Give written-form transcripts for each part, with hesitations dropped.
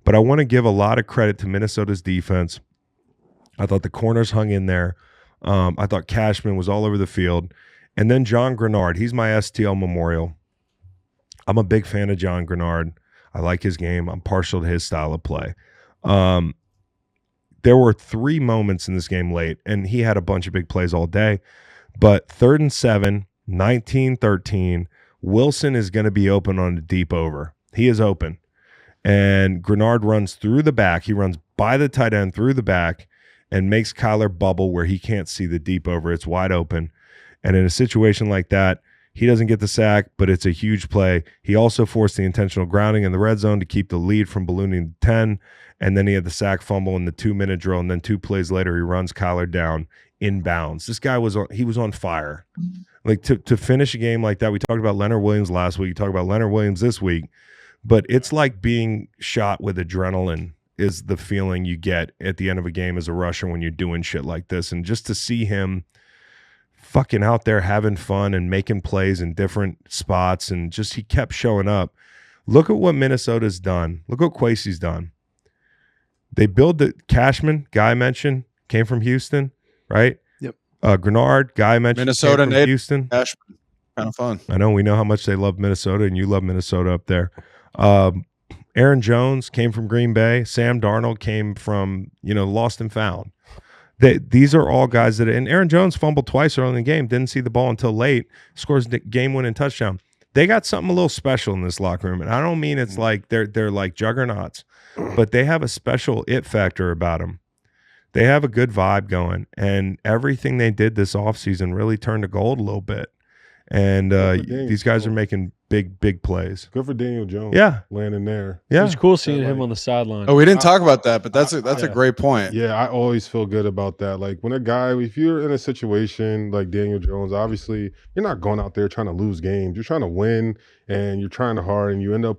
But I want to give a lot of credit to Minnesota's defense. I thought the corners hung in there. I thought Cashman was all over the field. And then John Greenard, he's my STL memorial. I'm a big fan of John Greenard. I like his game. I'm partial to his style of play. There were 3 moments in this game late, and he had a bunch of big plays all day. But 3rd and 7, 19-13, Wilson is going to be open on a deep over. He is open. And Greenard runs through the back. He runs by the tight end through the back and makes Kyler bubble where he can't see the deep over. It's wide open. And in a situation like that, he doesn't get the sack, but it's a huge play. He also forced the intentional grounding in the red zone to keep the lead from ballooning to 10. And then he had the sack fumble in the 2-minute drill. And then 2 plays later, he runs Kyler down inbounds. This guy was on fire. Like to finish a game like that, we talked about Leonard Williams last week. You talk about Leonard Williams this week. But it's like being shot with adrenaline is the feeling you get at the end of a game as a rusher when you're doing shit like this. And just to see him fucking out there having fun and making plays in different spots, and just he kept showing up. Look at what Minnesota's done. Look what Kwesi's done. They build the Cashman, guy I mentioned, came from Houston, right? Yep. Greenard, guy I mentioned, Minnesota, came from Houston. Cashman. Kind of fun. I know we know how much they love Minnesota, and you love Minnesota up there. Aaron Jones came from Green Bay. Sam Darnold came from, lost and found. These are all guys that – and Aaron Jones fumbled twice early in the game, didn't see the ball until late, scores the game-winning touchdown. They got something a little special in this locker room, and I don't mean it's like they're like juggernauts, but they have a special it factor about them. They have a good vibe going, and everything they did this offseason really turned to gold a little bit. And these guys are making big plays. Good for Daniel Jones. Yeah. Landing there. Yeah. It's cool seeing him on the sideline. Oh, we didn't talk about that, but that's a great point. Yeah, I always feel good about that. Like when a guy, if you're in a situation like Daniel Jones, obviously you're not going out there trying to lose games. You're trying to win, and you're trying hard, and you end up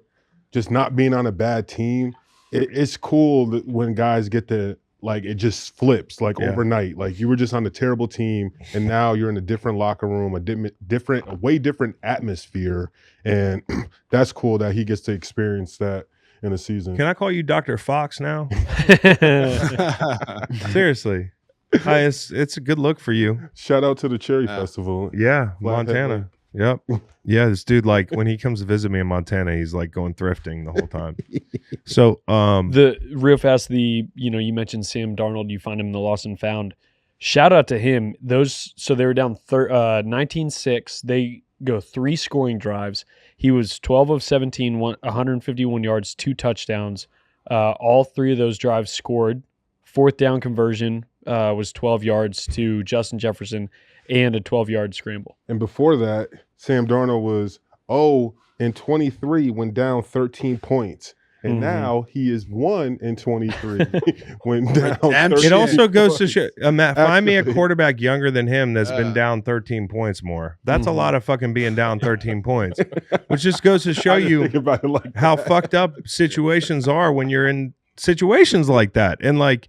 just not being on a bad team. It's cool that when guys get to, like, it just flips like overnight. Like you were just on a terrible team, and now you're in a different locker room, a way different atmosphere, and that's cool that he gets to experience that in a season. Can I call you Dr. Fox now? Seriously. It's a good look for you. Shout out to the Cherry Festival. Yeah, Montana. Yep. Yeah, this dude, like, when he comes to visit me in Montana, he's like going thrifting the whole time. So, the real fast, you mentioned Sam Darnold, you find him in the lost and found. Shout out to him. So they were down 19-6. They go 3 scoring drives. He was 12 of 17, 151 yards, 2 touchdowns. All 3 of those drives scored. 4th down conversion was 12 yards to Justin Jefferson and a 12-yard scramble. And before that, Sam Darnold was 0-23 when down 13 points. And now he is 1-23 when down 13 It also goes to show, Matt, find me a quarterback younger than him that's been down 13 points more. That's a lot of fucking being down 13 points, which just goes to show you how fucked up situations are when you're in situations like that. And, like,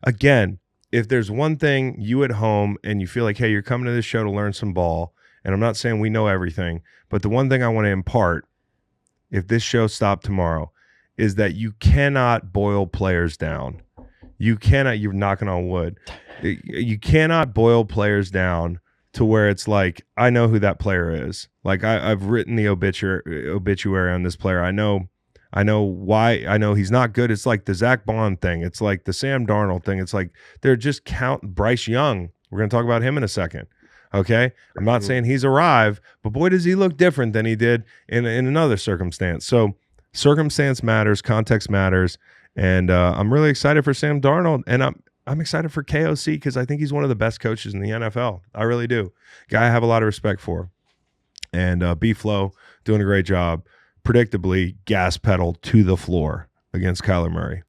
again, if there's one thing you at home and you feel like, hey, you're coming to this show to learn some ball, and I'm not saying we know everything, but the one thing I want to impart, if this show stopped tomorrow, is that you cannot boil players down. You cannot, you're knocking on wood, you cannot boil players down to where it's like, I know who that player is. Like, I've written the obituary on this player. I know why. I know he's not good. It's like the Zach Bond thing. It's like the Sam Darnold thing. It's like they're just Bryce Young. We're going to talk about him in a second. Okay? I'm not saying he's arrived, but boy, does he look different than he did in another circumstance. So circumstance matters, context matters, and I'm really excited for Sam Darnold, and I'm excited for KOC because I think he's one of the best coaches in the NFL. I really do. Guy I have a lot of respect for. And B-Flow doing a great job. Predictably, gas pedal to the floor against Kyler Murray.